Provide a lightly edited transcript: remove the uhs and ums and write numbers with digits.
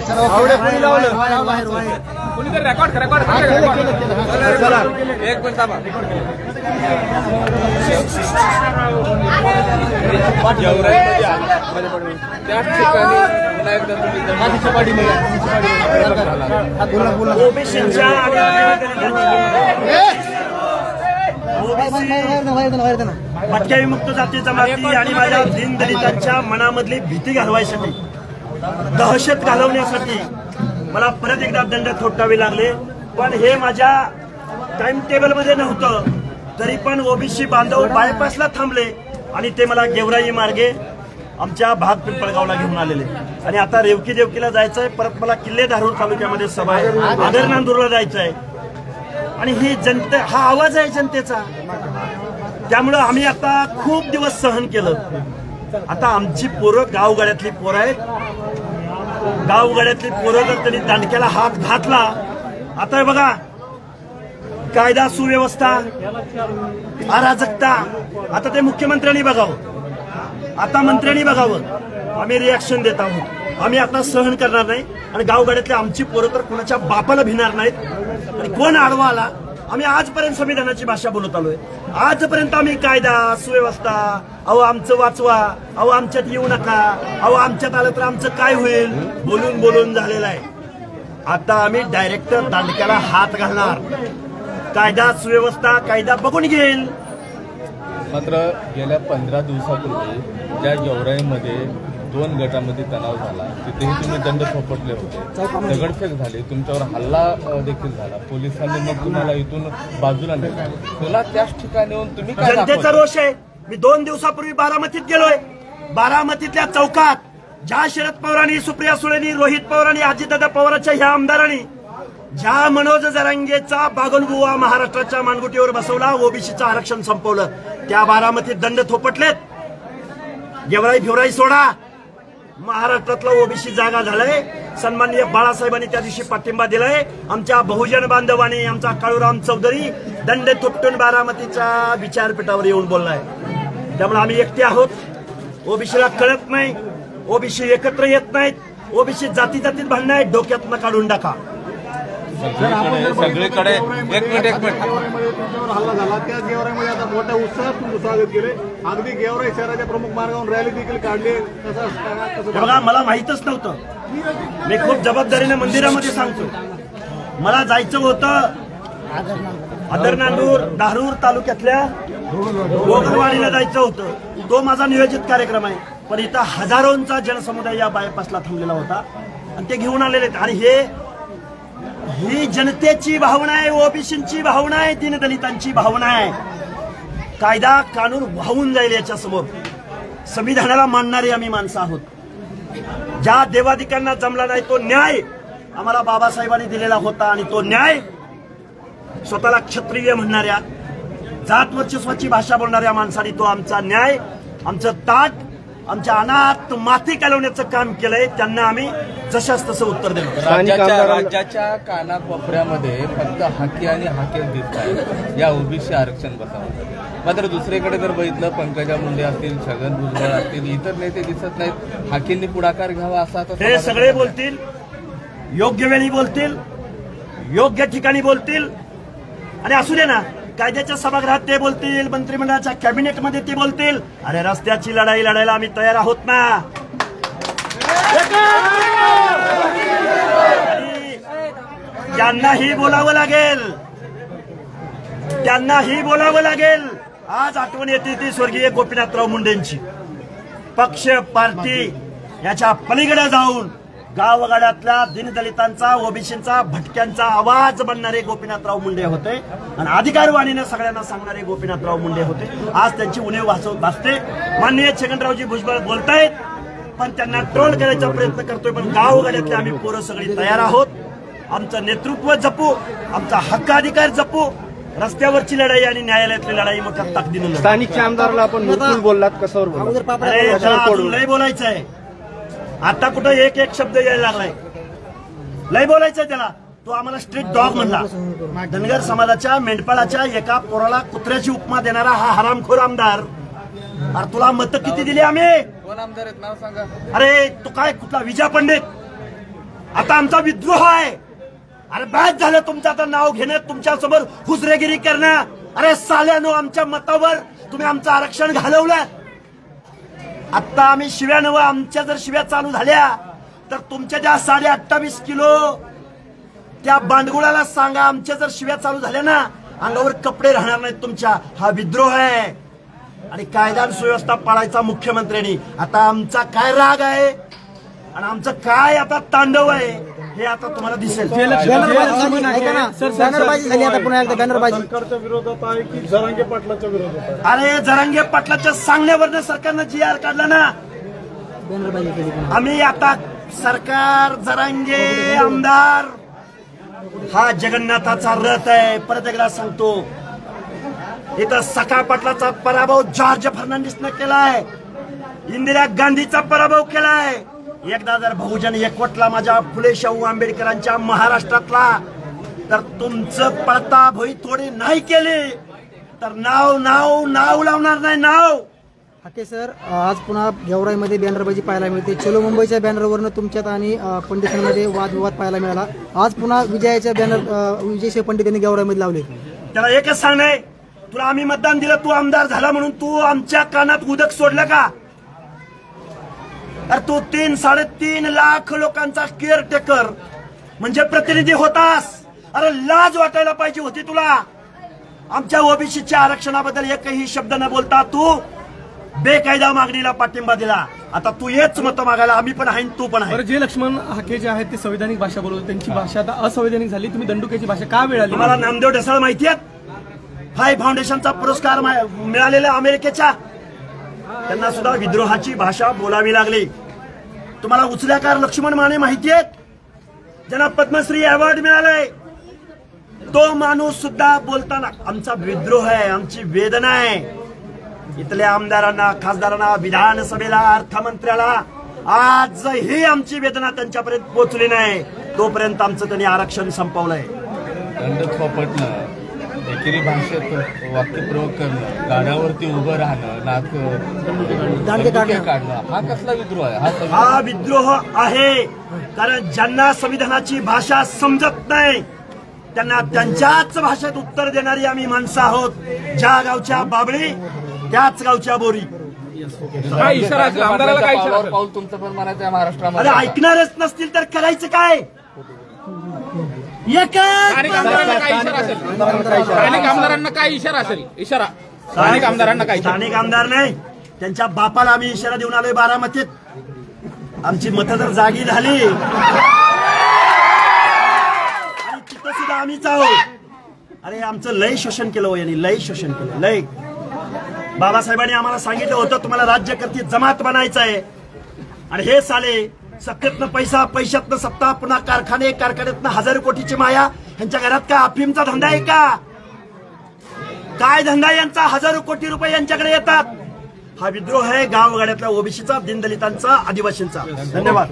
एक मिनिट थांबा. त्याच ठिकाणी भटक्या विमुक्त जाती जमाती आणि माझ्या दीनदलितांच्या मनामधली भीती घालवायसाठी, दहशत घालवण्यासाठी मला परत एकदा दंड थोपटावे लागले. पण हे माझ्या टाइम टेबल मध्ये नव्हतं, तरी पण ओबीसी बांधव बायपासला थांबले आणि ते मला गेवराई मार्गे आमच्या भाग पिंपळगावला घेऊन आलेले. आणि आता रेवकी देवकीला जायचंय, परत मला किल्ले धारूर तालुक्यामध्ये सभा आहे, आदर नांदूरला जायचंय. आणि ही जनते, हा आवाज आहे जनतेचा. त्यामुळं आम्ही आता खूप दिवस सहन केलं. आता आमची पोरं गावगाड्यातली पोरं आहेत. गावगाड्यातली पोरं जर त्यांनी दांडक्याला हात घातला, आता बघा कायदा सुव्यवस्था, अराजकता, आता ते मुख्यमंत्र्यांनी बघावं, आता मंत्र्यांनी बघावं. आम्ही रिॲक्शन देत आहोत. आम्ही आता सहन करणार नाही. आणि गावगाड्यातले आमची पोरं तर कुणाच्या बापाला भिणार नाहीत. आणि कोण आडवा आला, आम्ही आजपर्यंत संविधानाची भाषा बोलत आलोय. आजपर्यंत आम्ही कायदा सुव्यवस्था, अहो आमचं वाचवा, अहो आमच्यात येऊ नका, अहो आमच्यात आलं तर आमचं काय होईल, बोलून बोलून झालेलं आहे. आता आम्ही डायरेक्ट दांडक्याला हात घालणार. कायदा सुव्यवस्था कायदा बघून घेईल. मात्र गेल्या 15 दिवसापूर्वी ज्या गेवराईमध्ये 2 गटामध्ये तणाव झाला, तिथेही तुम्ही दंड थोपटले होते, दगडफेक झाली, तुमच्यावर हल्ला देखील झाला, पोलिसांनी मग तुम्हाला इथून बाजूला नेलं. तुला त्याच ठिकाणी येऊन तुम्ही काय जनतेचा रोष आहे. मी 2 दिवसापूर्वी बारामतीत गेलोय. बारामतीतल्या चौकात ज्या शरद पवारांनी, सुप्रिया सुळेंनी, रोहित पवारांनी, अजितदादा पवारांच्या ह्या आमदारांनी ज्या मनोज जरांगेचा बागलबुवा महाराष्ट्राच्या मानगुटीवर बसवला, ओबीसीचं आरक्षण संपवलं, त्या बारामतीत दंड थोपटलेत. गेवराई फिवराई सोडा, महाराष्ट्रातला ओबीसी जागा झालाय. सन्माननीय बाळासाहेबांनी त्या दिवशी पाठिंबा दिलाय. आमच्या बहुजन बांधवांनी, आमचा काळूराम चौधरी दंड थोपटून बारामतीच्या विचारपीठावर येऊन बोललाय. त्यामुळे आम्ही एकटे आहोत. ओबीसीला कळत नाही, ओबीसी एकत्र येत नाहीत, ओबीसी जाती जातीत भांडणं आहेत, डोक्यातनं काढून टाका. सगळीकडे एक मिनिट हल्ला झाला, त्या गेवराईमध्ये आता मोठ्या उत्साहात तुमचं स्वागत केले. अगदी गेवराई शहराच्या प्रमुख मार्गावरून रॅली देखील काढली. बघा, मला माहितच नव्हतं. मी खूप जबाबदारीने मंदिरामध्ये सांगतो, मला जायचं होतं आदर नांदूर धारूर तालुक्यातल्या गोगलवाडीला जायचं होतं. तो माझा नियोजित कार्यक्रम आहे. पण इथं हजारोंचा जनसमुदाय या बायपासला थांबलेला होता आणि ते घेऊन आलेले. आणि ही जनतेची भावना आहे, ओबीसींची भावना आहे, दीनदलितांची भावना आहे. कायदा कानून वाहून जाईल याच्या समोर. संविधानाला मानणारी आम्ही माणसं आहोत. ज्या देवाधिकांना जमला नाही तो न्याय आम्हाला बाबासाहेबांनी दिलेला होता. आणि तो न्याय स्वतःला क्षत्रिय म्हणणाऱ्या, जात वर्चस्वाची भाषा बोलणाऱ्या माणसांनी तो आमचा न्याय, आमचं ताट, आमच्या अनाथ माती कालवण्याचं काम केलंय. त्यांना आम्ही जशाच तसं उत्तर देऊ. राज्याच्या कानाकोपऱ्यामध्ये फक्त हाकी आणि हाकेल दिसत आहे या ओबीसी आरक्षण बसावं. मात्र दुसरीकडे जर बघितलं, पंकजा मुंडे असतील, छगन भुजबळ असतील, इतर नेते दिसत नाहीत. हाकींनी पुढाकार घ्यावा असा हे सगळे बोलतील, योग्य वेळी बोलतील, योग्य ठिकाणी बोलतील. आणि असू दे ना, कायद्याच्या सभागृहात ते बोलतील, मंत्रिमंडळाच्या कॅबिनेटमध्ये ते बोलतील. अरे रस्त्याची लढाई लढायला आम्ही तयार आहोत ना. त्यांनाही बोलावं लागेल, त्यांनाही बोलावं लागेल. आज आठवण येते ती स्वर्गीय गोपीनाथराव मुंडेंची. पक्ष पार्टी याच्या पलीकडे जाऊन गावगाड्यातल्या दीनदलितांचा, ओबीसींचा, भटक्यांचा आवाज बनणारे गोपीनाथराव मुंडे होते. आणि अधिकारवाणीने सगळ्यांना सांगणारे गोपीनाथराव मुंडे होते. आज त्यांची उणीव भासते. माननीय छगनरावजी भुजबळ बोलतायत, पण त्यांना ट्रोल करायचा प्रयत्न करतोय. पण गावगाड्यातले आम्ही पोरं सगळी तयार आहोत. आमचं नेतृत्व जपू, आमचा हक्काधिकार जपू. रस्त्यावरची लढाई आणि न्यायालयातली लढाई मोठ्या ताकदीने. स्थानिक आमदाराला आपण मुद्दून बोललात, कशावर लय बोलायचं आहे. आता कुठं एक एक शब्द यायला लागलाय, लय बोलायचंय त्याला. तो आम्हाला स्ट्रीट डॉग म्हणला. धनगर समाजाच्या मेंढपाळाच्या एका पोराला कुत्र्याची उपमा देणारा हा हरामखोर आमदार. अरे तुला मतं किती दिली आम्ही? कोण आमदार आहेत नाव सांगा. अरे तू काय कुठला विजय पंडित? आता आमचा विद्रोह आहे. अरे बाद झालं तुमचं आता नाव घेणं, तुमच्या समोर हुजरेगिरी करणं. अरे साल्यानो, आमच्या मतावर तुम्ही आमचं आरक्षण घालवलं. आता आम्ही शिव्या नव, आमच्या जर शिव्या चालू झाल्या तर तुमच्या ज्या 28.5 किलो त्या बांडगुळाला सांगा. आमच्या जर शिव्या चालू झाल्या ना, अंगावर कपडे राहणार नाहीत तुमच्या. हा विद्रोह आहे आणि कायदा आणि सुव्यवस्था पाळायचा मुख्यमंत्र्यांनी. आता आमचा काय राग आहे आणि आमचं काय आता तांडव आहे हे आता तुम्हाला दिसेल. बॅनरबाजी झाली आता पुन्हा एकदा बॅनरबाजी. सरकारच्या विरोधात आहे की जरांगे पाटलाच्या विरोधात आहे? अरे जरांगे पाटलाच्या सांगण्यावरनं सरकारनं GR काढला ना. बॅनरबाजी केली. आम्ही आता सरकार, जरांगे, आमदार हा जगन्नाथाचा रथ आहे. परत एकदा सांगतो, इथं सखा पाटलाचा पराभव जॉर्ज फर्नांडिसनं केलाय, इंदिरा गांधीचा पराभव केलाय. एकदा जर बहुजन एकवटला माझ्या फुले शाहू आंबेडकरांच्या महाराष्ट्रातला, तर तुमचं पळता भोई थोडी नाही केली तर नाव नाव नाव लावणार नाही. नाव हाके सर, आज पुन्हा गेवराईमध्ये बॅनरबाजी पाहायला मिळते. चलो मुंबईच्या बॅनरवरनं तुमच्यात आणि पंडितांमध्ये वादविवाद पाहायला मिळाला. आज पुन्हा विजयाच्या बॅनर विजयसिंह पंडित यांनी गेवराईमध्ये लावले. त्याला एकच सांगणे, तुला आम्ही मतदान दिलं, तू आमदार झाला म्हणून तू आमच्या कानात उदक सोडलं का? अरे तू 3-3.5 लाख लोकांचा केअरटेकर म्हणजे प्रतिनिधी होतास. अरे लाज वाटायला पाहिजे होती तुला. आमच्या ओबीसीच्या आरक्षणाबद्दल एकही शब्द न बोलता तू बेकायदा मागणीला पाठिंबा दिला. आता तू येच मतं मागायला, आम्ही पण आहे, तू पण आहे. जे लक्ष्मण हाके जे आहेत ते संवैधानिक भाषा बोलवतात, त्यांची भाषा आता असंवैधानिक झाली. तुम्ही दंडुक्याची भाषा का मिळाली? तुम्हाला नामदेव ढसाळ माहिती आहेत? हाय फाउंडेशनचा पुरस्कार मिळालेला अमेरिकेच्या, त्यांना सुद्धा विद्रोहाची भाषा बोलावी लागली. तुम्हाला उचल्याकार लक्ष्मण माने माहिती आहेत, ज्यांना पद्मश्री अवॉर्ड मिळालाय? तो माणूस सुद्धा बोलताना आमचा विद्रोह आहे, आमची वेदना आहे. इथल्या आमदारांना, खासदारांना, विधानसभेला, अर्थमंत्र्याला आजही आमची वेदना त्यांच्यापर्यंत पोहोचली नाही. तोपर्यंत आमचं त्यांनी आरक्षण संपवलंय. दंड थोपटणं, एकेरी भाषेत वाक्यप्रयोग करणं, गाड्यावरती उभं राहणं, दांडके काढणं, हा कसला विद्रोह आहे? हा विद्रोह आहे. कारण ज्यांना संविधानाची भाषा समजत नाही त्यांना त्यांच्याच भाषेत उत्तर देणारी आम्ही माणसं आहोत. ज्या गावच्या बाबळी त्याच गावच्या बोरी. काय इशारा असेल आमदाराला? काय इशारा असेल? पाऊल तुमचं पण म्हणायचं आहे अरे महाराष्ट्रामध्ये. ऐकणारच नसतील तर करायचं काय? स्थानिक आमदारांना काय इशारा असेल? स्थानिक आमदारांना काय इशारा असेल? इशारा स्थानिक आमदारांना काय? स्थानिक आमदार नाही, त्यांच्या बापाला आम्ही इशारा देऊन आलोय बारामतीत. आमची मतं जर जागी झाली आणि तिथं सुद्धा आम्हीच आहोत. अरे आमचं लय शोषण केलं हो यांनी, लय शोषण केलं, लय. बाबासाहेबांनी आम्हाला सांगितलं होतं तुम्हाला राज्यकर्ती जमात बनायचं आहे. आणि हे साले सत्तेतनं पैसा, पैशातनं सत्ता, पुन्हा कारखाने, कारखान्यातनं हजारो कोटीची माया. ह्यांच्या घरात काय अफीमचा धंदा आहे का? काय धंदा यांचा? हजारो कोटी रुपये यांच्याकडे येतात. हा विद्रोह आहे गावगाड्यातल्या ओबीसीचा, दीनदलितांचा, आदिवासींचा. धन्यवाद.